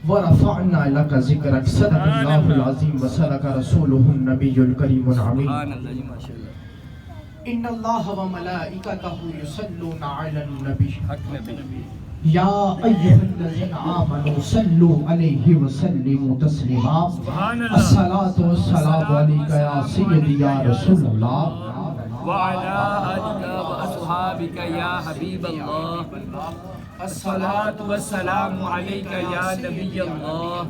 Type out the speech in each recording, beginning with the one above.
ورفعنا لك ذکرک صدق اللہ العظیم وصدق رسولہ النبی الکریم العمین ان اللہ وملائکتہ یصلون علی النبی یا ایہا الذین آمنوا صلوا علیہ وسلموا تسلیما الصلاۃ والسلام علیک یا سیدی یا رسول اللہ وعلى آلك وأصحابك يا حبيب الله الصلاة والسلام عليك يا نبي الله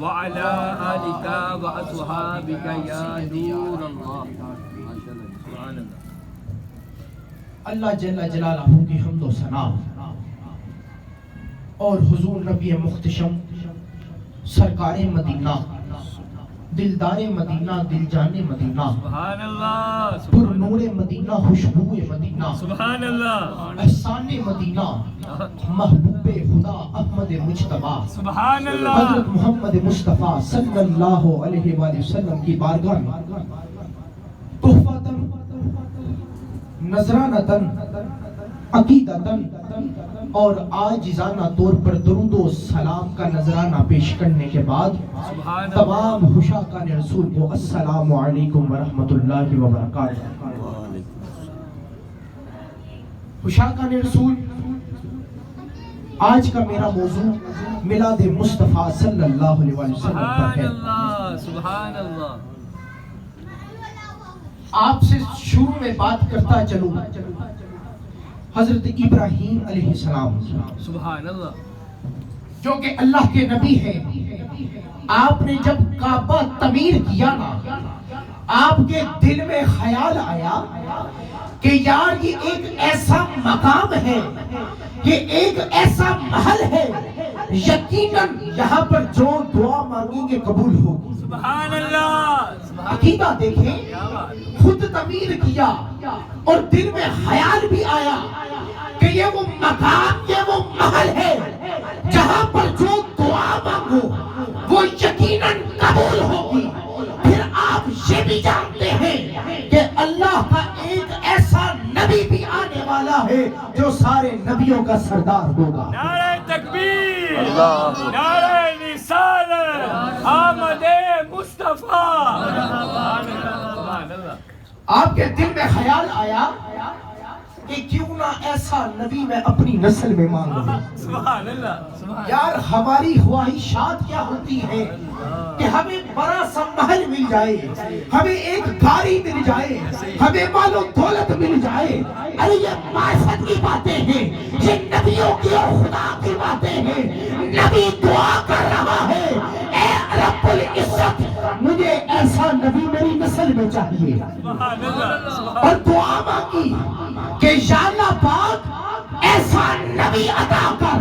وعلى آلك وأصحابك يا نور الله سبحان الله اللہ جل جلالہ کی حمد و ثنا اور حضور نبی محتشم سرکار مدینہ دلدار مدینہ دل جان مدینہ سبحان اللہ پر نور مدینہ خوشبو مدینہ سبحان اللہ احسان مدینہ محبوب خدا احمد مجتبی سبحان اللہ حضرت محمد مصطفیٰ صلی اللہ علیہ وآلہ وسلم کی بارگاہ میں تحفۃً نذرانۃً عقیدتاً اور عاجزانہ طور پر درود و سلام کا نذرانہ پیش کرنے کے بعد تمام حشاکان رسول کو السلام علیکم ورحمۃ اللہ وبرکاتہ۔ حشاکان رسول، آج کا میرا موضوع میلاد مصطفیٰ صلی اللہ علیہ وسلم پر ہے۔ سبحان اللہ آپ سے شروع میں بات کرتا چلوں حضرت ابراہیم علیہ السلام، سبحان اللہ، جو کہ اللہ کے نبی ہیں۔ آپ نے جب کعبہ تعمیر کیا نا، آپ کے دل میں خیال آیا کہ یار یہ ایک ایسا مقام ہے، یہ ایک ایسا محل ہے، یقیناً یہاں پر جو دعا مانگیں گے قبول ہوگی۔ سبحان اللہ، عقیدہ دیکھیں، خود تعمیر کیا اور دل میں خیال بھی آیا کہ یہ وہ مقام، یہ وہ محل ہے جہاں پر جو دعا مانگو وہ یقیناً قبول ہوگی۔ پھر آپ یہ بھی جانتے ہیں کہ اللہ کا ایک ایسا نبی بھی آنے والا ہے جو سارے نبیوں کا سردار ہوگا۔ نعرہ تکبیر، نعرہ رسالت، آمد مصطفیٰ۔ آپ کے دل میں خیال آیا کہ کیوں نہ ایسا نبی میں اپنی نسل میں مانگ لوں۔ سبحان اللہ، یار ہماری خواہشات کیا ہوتی ہیں کہ ہمیں بڑا سا محل مل جائے، ہمیں ایک گاڑی مل جائے، ہمیں مال و دولت مل جائے۔ ارے یہ معرفت کی باتیں ہیں، یہ نبیوں کی اور خدا کی باتیں ہیں۔ نبی دعا کر رہا ہے، اے رب العزت مجھے ایسا نبی میری نسل میں چاہیے، اور دعا مانگی کہ یا اللہ پاک ایسا نبی عطا کر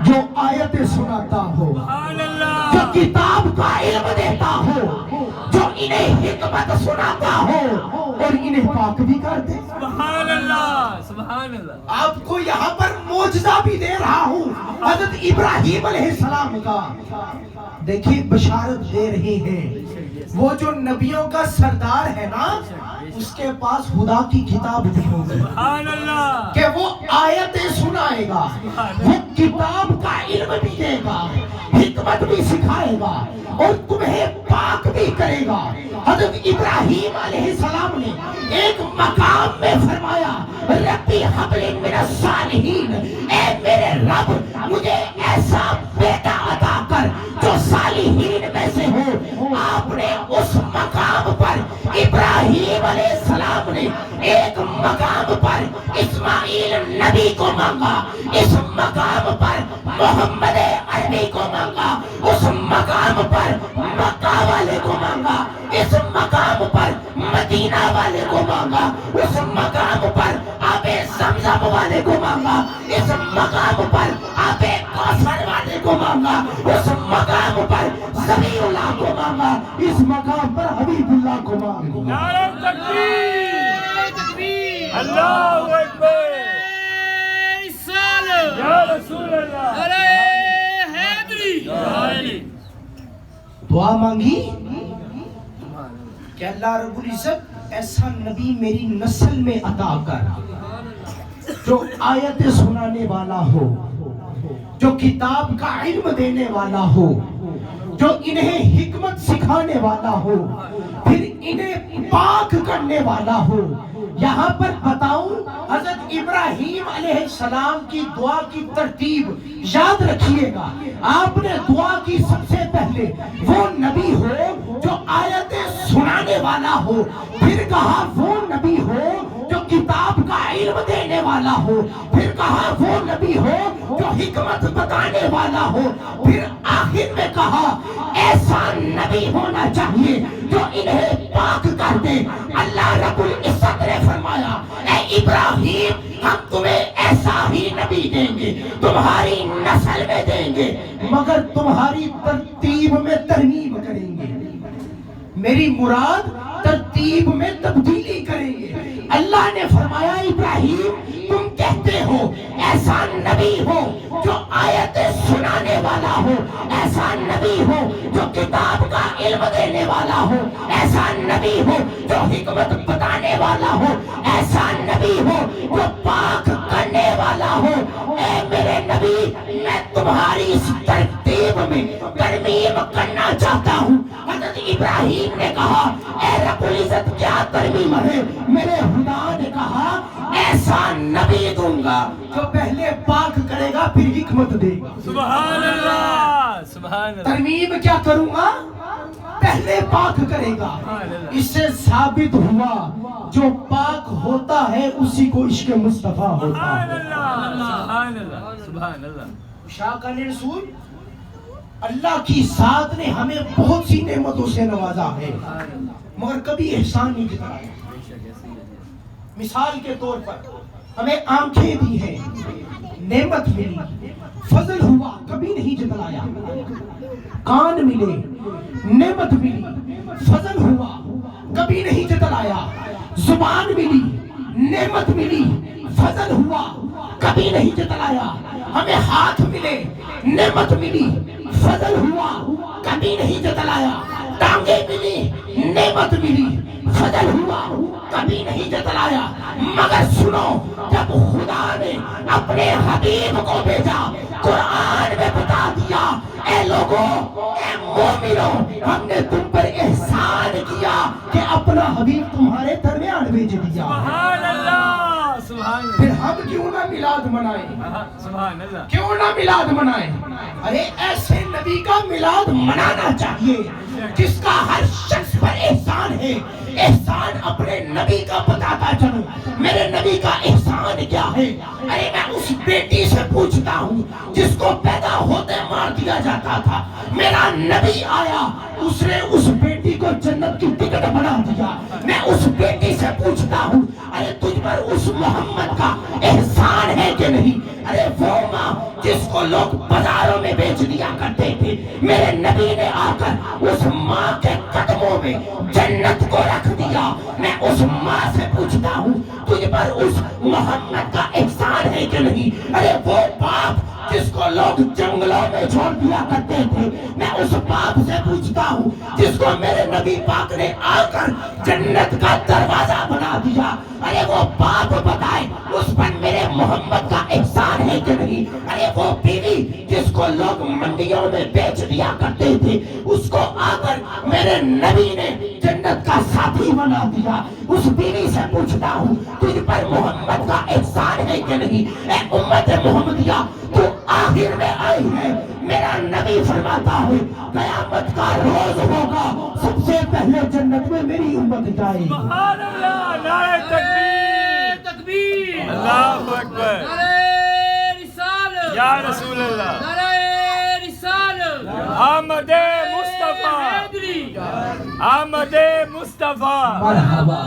جو آیتیں سناتا ہو، جو کتاب کا علم دیتا ہو، جو انہیں حکمت سناتا ہو اور انہیں پاک بھی کر دے۔ سبحان اللہ، سبحان اللہ۔ آپ کو یہاں پر معجزہ بھی دے رہا ہوں حضرت ابراہیم علیہ السلام کا۔ دیکھیں بشارت دے رہے ہیں، وہ جو نبیوں کا سردار ہے نا، اس کے پاس خدا کی کتاب بھی ہوگی سبحان اللہ، کہ وہ آیتیں سنائے گا، وہ کتاب کا علم بھی دے گا، حکمت بھی سکھائے گا اور تمہیں پاک بھی کرے گا۔ حضرت ابراہیم علیہ السلام نے ایک مقام میں فرمایا ربی حب لی من الصالحین، اے میرے رب مجھے ایسا بیٹا عطا کر جو صالحین میں سے ہو۔ آپ نے اس مقام پر ابراہیم علیہ السلام نے ایک مقام پر اسماعیل نبی کو مانگا، اس مقام پر محمد عربی کو مانگا، اس مقام پر مکہ والے کو مانگا، اس مقام پر مدینہ والے کو مانگا، اس مقام پر آب زمزم والے کو مانگا، اس مقام پر آب کوثر والے کو مانگا، اس مقام پر سمیع اللہ کو مانگا، اس مقام پر حبیب اللہ کو مانگا۔ نعرہ تکبیر، اللہ اکبر، یا رسول اللہ، دعا مانگی کہ اللہ رب العزت ایسا نبی میری نسل میں عطا کر جو آیت سنانے والا ہو، جو کتاب کا علم دینے والا ہو، جو انہیں حکمت سکھانے والا ہو، پھر انہیں پاک کرنے والا ہو۔ یہاں پر بتاؤں، حضرت ابراہیم علیہ السلام کی دعا کی ترتیب یاد رکھیے گا۔ آپ نے دعا کی سب سے پہلے وہ نبی ہو جو آیتیں سنانے والا ہو، پھر کہا وہ نبی ہو جو کتاب کا علم دینے والا ہو، پھر کہا وہ نبی ہو جو حکمت بتانے والا ہو، پھر آخر میں کہا ایسا نبی ہونا چاہیے جو انہیں پاک کر دے۔ اللہ رب العزت نے فرمایا اے ابراہیم ہم تمہیں ایسا ہی نبی دیں گے، تمہاری نسل میں دیں گے، مگر تمہاری ترتیب میں ترمیم کریں گے۔ میری مراد ترتیب میں تبدیلی کریں گے۔ اللہ نے فرمایا ابراہیم تم کہتے ہو ایسا نبی ہو جو آیتیں سنانے والا ہو، ایسا نبی ہو جو کتاب کا علم دینے والا ہو، ایسا نبی ہو جو حکمت بتانے والا ہو، ایسا نبی ہو جو پاک کرنے والا ہو۔ اے میرے نبی میں تمہاری اس ترتیب میں ترمیم کرنا چاہتا ہوں۔ حضرت ابراہیم نے کہا اے رب العزت کیا ترمیم ہے؟ میرے خدا نے کہا ایسا نبی دوں گا جو پہلے پاک کرے گا پھر حکمت دے گا۔ سبحان اللہ، سبحان اللہ۔ ترمیم کیا کروں گا؟ پہلے پاک کرے گا۔ اس سے ثابت ہوا جو پاک ہوتا ہے اسی کو عشق مصطفیٰ ہوتا سبحان ہے۔ اللہ، سبحان اللہ، سبحان اللہ۔ شاہ کا رسول اللہ کی ذات نے ہمیں بہت سی نعمتوں سے نوازا ہے، مگر کبھی احسان نہیں جتایا۔ مثال کے طور پر ہمیں آنکھیں دی ہیں، نعمت ملی، فضل ہوا، کبھی نہیں جتلایا۔ کان ملے، نعمت ملی، فضل ہوا، کبھی نہیں جتلایا۔ زبان ملی، نعمت ملی، فضل ہوا، کبھی نہیں جتلایا۔ ہمیں ہاتھ ملے، نعمت ملی، فضل ہوا، کبھی نہیں جتلایا۔ ٹانگیں ملی، نعمت ملی، فضل ہوا، کبھی نہیں جتلایا۔ مگر سنو جب خدا نے اپنے حبیب کو بھیجا، قرآن میں بتا دیا اے لوگوں، اے مومنوں، ہم نے تم پر احسان کیا کہ اپنا حبیب تمہارے درمیان بھیج دیا۔ سبحان اللہ، سبحان پھر اللہ، ہم کیوں نہ میلاد منائیں؟ سبحان اللہ۔ کیوں نہ میلاد منائیں؟ ارے ایسے نبی کا میلاد منانا چاہیے جس کا ہر شخص پر احسان ہے۔ احسان اپنے نبی کا بتاتا چلوں، میرے نبی کا احسان کیا ہے؟ ارے میں اس بیٹی سے پوچھتا ہوں جس کو پیدا ہوتے مار دیا جاتا تھا، میرا نبی آیا، اس نے اس بیٹی کو جنت کی ٹکٹ بنا دیا۔ میں اس بیٹی سے پوچھتا ہوں ارے تجھ پر اس محمد کا احسان ہے کہ نہیں؟ ارے وہ ماں جس کو لوگ بازاروں میں بیچ دیا کرتے تھے، میرے نبی نے آ کر اس ماں کے قدموں میں جنت کو رکھ دیا۔ میں اس ماں سے پوچھتا ہوں تجھ پر اس محمد کا احسان ہے کہ نہیں؟ ارے وہ باپ جس کو لوگ جنگلوں میں چھوڑ دیا کرتے تھے، میں اس باپ سے پوچھتا ہوں جس کو میرے نبی پاک نے آ کر جنت کا دروازہ بنا دیا۔ ارے وہ باپ بتائے اس پر میرے محمد کا احسان ہے کہ نہیں؟ ارے وہ بیوی جس کو لوگ منڈیوں میں بیچ دیا کرتے تھے، اس کو آ کر میرے نبی نے جنت کا ساتھی بنا دیا۔ اس بیوی سے پوچھتا ہوں تجھ پر محمد کا احسان ہے کہ نہیں؟ اے امت محمدیہ تو آخر میں آئی ہے، میرا نبی فرماتا ہے قیامت کا روز ہوگا، سب سے پہلے جنت میں میری امت جائے گی۔ سبحان اللہ، نعرہ تکبیر، تکبیر، اللہ اکبر، نعرہ رسالت، یا رسول اللہ، نعرہ رسالت، آمد مصطفیٰ، حیدری، آمد مصطفیٰ۔ مرحبا۔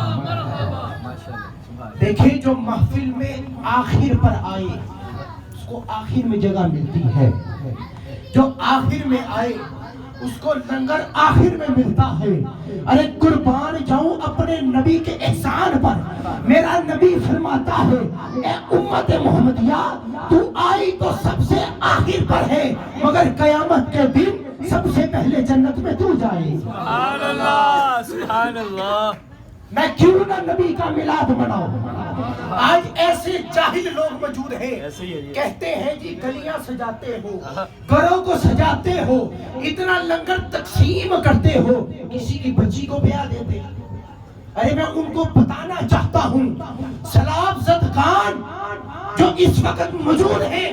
دیکھیں جو محفل میں آخر پر آئے اس کو آخر میں جگہ ملتی ہے، جو آخر میں آئے اس کو لنگر آخر میں ملتا ہے۔ ارے قربان جاؤں اپنے نبی کے احسان پر، میرا نبی فرماتا ہے اے امت محمدیہ تو آئی تو سب سے آخر پر ہے، مگر قیامت کے دن سب سے پہلے جنت میں تو جائے۔ سبحان اللہ، سبحان اللہ۔ میں کیوں نہ نبی کا میلاد مناؤں؟ آج ایسے جاہل لوگ موجود ہیں، کہتے ہیں جی گلیاں سجاتے ہو، گھروں کو سجاتے ہو، اتنا لنگر تقسیم کرتے ہو، کسی کی بچی کو بیاہ دیتے۔ ارے میں ان کو بتانا چاہتا ہوں، سلاب زدگان جو اس وقت موجود ہیں،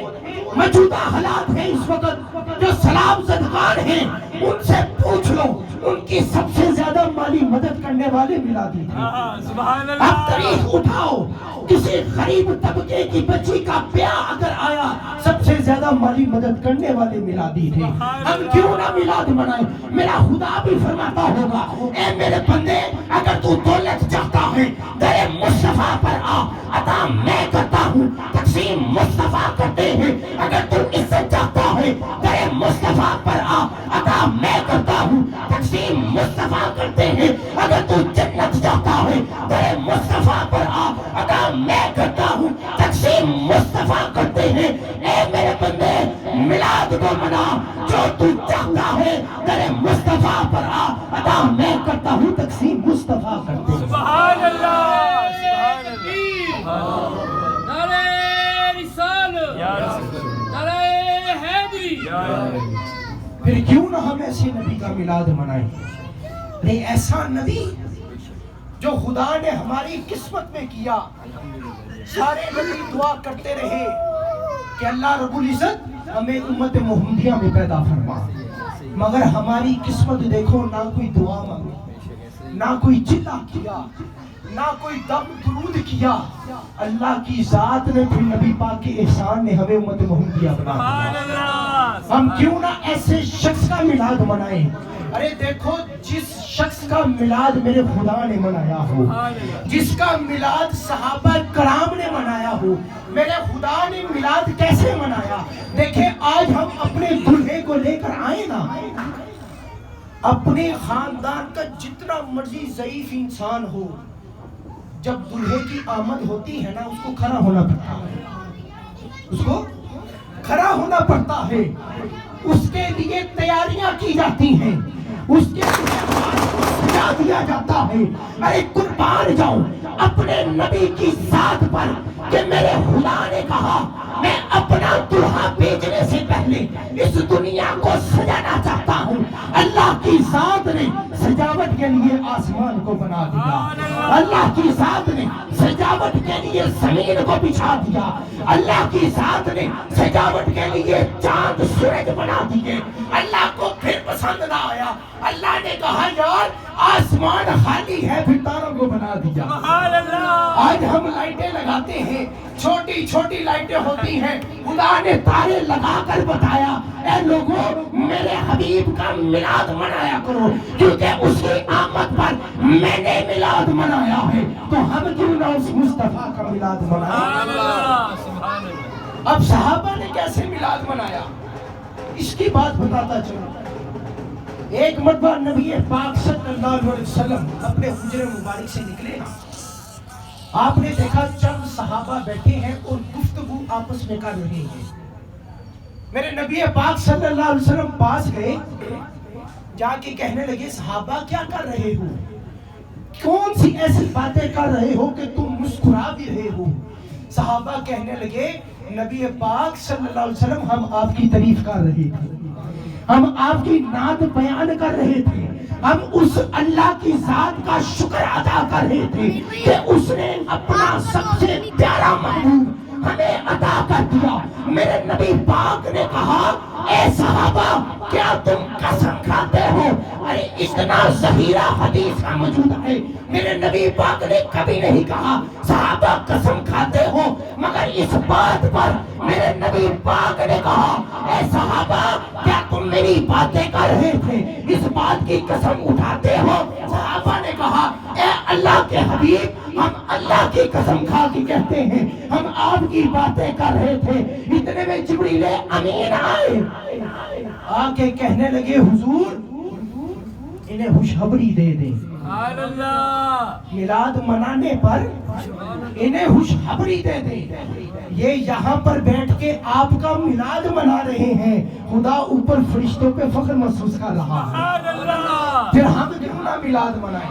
موجودہ حالات ہیں اس وقت جو سلام زدگان ہیں، ان سے پوچھ لو ان کی سب سے زیادہ مالی مدد کرنے والے میلادی تھے۔ سبحان اب اللہ، تاریخ اٹھاؤ، کسی غریب طبقے کی بچی کا بیاہ اگر آیا، سب سے زیادہ مالی مدد کرنے والے میلادی تھے۔ ہم کیوں نہ میلاد منائیں؟ میرا خدا بھی فرماتا ہوگا، اے میرے بندے اگر تو دولت چاہتا ہے در مصطفیٰ پر آ، عطا میں کرتا ہوں، تقسیم مصطفیٰ کرتے ہیں۔ اگر تو عزت چاہتا ہے در مصطفیٰ پر آ، عطا میں کرتا ہوں، تقسیم مصطفیٰ کرتے ہیں۔ اگر تو جنت چاہتا ہے در مصطفیٰ پر آ، عطا میں کرتا ہوں، تقسیم مصطفیٰ کرتے ہیں۔ اے میرے بندے میلاد کو منا، جو تو چاہتا ہے در مصطفیٰ پر آ، عطا میں کرتا ہوں، تقسیم مصطفیٰ کرتے ہیں۔ سبحان اللہ، سبحان اللہ، نعرہ رسالت، یا رسول اللہ، نعرہ حیدری۔ پھر کیوں نہ ہم ایسے نبی کا میلاد منائیں؟ نہیں، ایسا نبی جو خدا نے ہماری قسمت میں کیا۔ سارے نبی دعا کرتے رہے کہ اللہ رب العزت ہمیں امت محمدیہ میں پیدا فرما، مگر ہماری قسمت دیکھو، نہ کوئی دعا مانگی، نہ کوئی چلا کیا، نہ کوئی دم درود کیا۔ اللہ کی ذات نے پھر نبی پاک کے احسان نے ہمیں امت محمدیہ بنا سبحان دیا۔ اللہ، ہم کیوں نہ ایسے شخص کا میلاد منائیں؟ ارے دیکھو، جس شخص کا میلاد میرے خدا نے منایا ہو، جس کا میلاد صحابہ کرام نے منایا ہو، میرے خدا نے میلاد کیسے منایا؟ دیکھیں، آج ہم اپنے دلہے کو لے کر آئے نا، اپنے خاندان کا جتنا مرضی ضعیف انسان ہو، جب دلہے کی آمد ہوتی ہے نا، اس کو کھڑا ہونا پڑتا ہے، اس کو کھڑا ہونا پڑتا ہے، اس کے لیے تیاریاں کی جاتی ہیں، اس کے لیے سجا دیا جاتا ہے۔ ارے قربان جاؤں اپنے نبی کی ذات پر کہ میرے خدا نے کہا میں اپنا دلہا بیچنے سے پہلے اس دنیا کو سجانا چاہتا ہوں۔ اللہ کی ذات نے سجاوٹ کے لیے آسمان کو بنا دیا، اللہ کی ذات نے سجاوٹ کے لیے زمین کو بچھا دیا، اللہ کی ذات نے سجاوٹ کے لیے چاند سورج بنا دیے۔ اللہ کو پھر پسند نہ آیا، اللہ نے کہا یار آسمان خالی ہے، پھر تاروں کو بنا دیا۔ سبحان اللہ، آج ہم لائٹیں لگاتے ہیں، چھوٹی چھوٹی لائٹیں ہوتی ہیں، خدا نے تارے لگا کر بتایا اے لوگوں میرے حبیب کا میلاد منایا کرو، کیونکہ اس کی آمد پر میں نے میلاد منایا ہے، تو ہم کیوں نہ اس مصطفیٰ کا میلاد منائیں؟ سبحان اللہ، سبحان اللہ۔ اب صحابہ نے کیسے میلاد منایا اس کی بات بتاتا چلو۔ ایک مرتبہ نبی پاک صلی اللہ علیہ وسلم اپنے حجرے مبارک سے نکلے، آپ نے دیکھا چند صحابہ بیٹھے ہیں اور گفتگو آپس میں کر رہے ہیں۔ میرے نبی پاک صلی اللہ علیہ وسلم پاس گئے، جا کے کہنے لگے صحابہ کیا کر رہے ہو؟ کون سی ایسی باتیں کر رہے ہو کہ تم مسکرا بھی رہے ہو؟ صحابہ کہنے لگے نبی پاک صلی اللہ علیہ وسلم ہم آپ کی تعریف کر رہے تھے، ہم آپ کی نعت بیان کر رہے تھے، ہم اس اللہ کی ذات کا شکر ادا کر رہے تھے کہ اس نے اپنا سب سے پیارا محبوب ہمیں عطا کر دیا۔ میرے نبی پاک نے کہا اے صحابہ کیا تم قسم کھاتے ہو؟ ارے اتنا ذخیرہ حدیث کا موجود ہے، میرے نبی پاک نے کبھی نہیں کہا صحابہ قسم کھاتے ہو، مگر اس بات پر میرے نبی پاک نے کہا اے صحابہ کیا تم میری باتیں کر رہے تھے، اس بات کی قسم اٹھاتے ہو؟ صحابہ نے کہا اے اللہ کے حبیب ہم اللہ کی قسم کھا کے کہتے ہیں ہم آپ کی باتیں کر رہے تھے۔ اتنے میں جبریل امین آئے، آ کے کہنے لگے حضور انہیں خوشخبری دے دیں، سبحان اللہ، میلاد منانے پر انہیں خوشخبری دے دیں، یہ یہاں پر بیٹھ کے آپ کا میلاد منا رہے ہیں، خدا اوپر فرشتوں پہ فخر محسوس کر رہا ہے، سبحان اللہ، پھر ہم کیوں نہ میلاد منائیں؟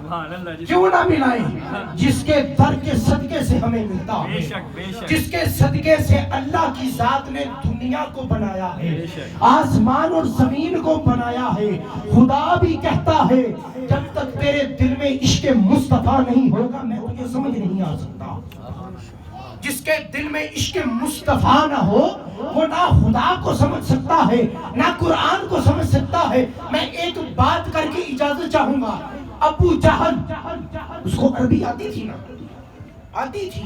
سبحان اللہ جی کیوں نہ ملائیں جس کے در کے صدقے سے ہمیں ملتا بے ہے، شک بے شک جس کے صدقے سے اللہ کی ذات نے دنیا کو بنایا ہے، بے شک۔ آسمان اور زمین کو بنایا ہے۔ خدا بھی کہتا ہے جب تک تیرے دل میں عشق مصطفیٰ نہیں ہوگا میں تجھے سمجھ نہیں آ سکتا۔ جس کے دل میں عشق مصطفیٰ نہ ہو وہ نہ خدا کو سمجھ سکتا ہے نہ قرآن کو سمجھ سکتا ہے۔ میں ایک بات کر کے اجازت چاہوں گا، ابو جہل اس کو عربی آتی تھی نا، آتی تھی۔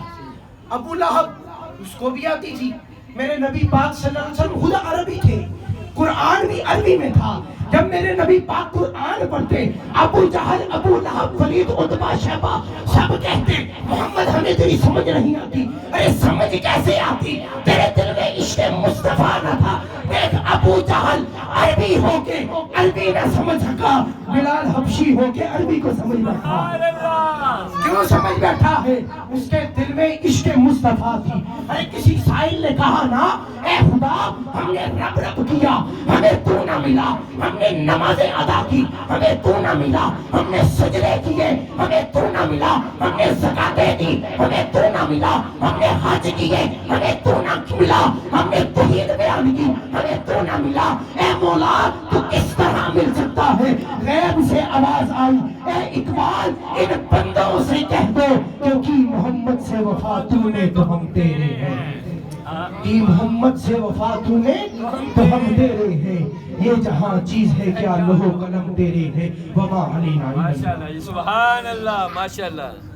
ابو لہب اس کو بھی آتی تھی۔ میرے نبی پاک صلی اللہ علیہ وسلم خود عربی تھے، قرآن بھی عربی میں تھا۔ جب میرے نبی پاک قرآن پڑھتے ابو جہل، ابو لہب، ولید، عتبہ، شیبہ سب کہتے محمد ہمیں تیری سمجھ نہیں آتی۔ ارے سمجھ کیسے آتی؟ تیرے دل میں عشق مصطفیٰ نہ تھا۔ دیکھ ابو جہل عربی ہو کے عربی نہ سمجھ سکا، بلال حبشی ہو کے عربی کو سمجھ بیٹھا۔ سبحان اللہ کیوں سمجھ بیٹھا ہے؟ اس کے دل میں عشق مصطفیٰ تھی۔ ارے کسی سائل نے کہا نا اے خدا ہم نے رب رب کیا ہمیں تو نہ ملا، ہم نے نمازیں ادا کی ہمیں تو نہ ملا، ہم نے سجدے کیے ہمیں تو نہ ملا، ہم نے زکاتیں دی ہمیں تو نہ ملا، ہم نے حج کیے ہمیں تو نہ ملا، ہم نے توحید بیان کی ہمیں تو نہ ملا۔ اے مولا تو کس طرح مل سکتا ہے؟ غیب سے آواز آئی اے اقبال ان بندوں سے کہہ دو کیونکہ محمد سے وفا تو نے تو ہم تیرے ہیں، کہ محمد سے وفا تو نے تو ہم تیرے ہیں، یہ جہاں چیز ہے کیا لوح و قلم تیرے ہے وما علینا۔ ماشاء اللہ جی سبحان اللہ ماشاء اللہ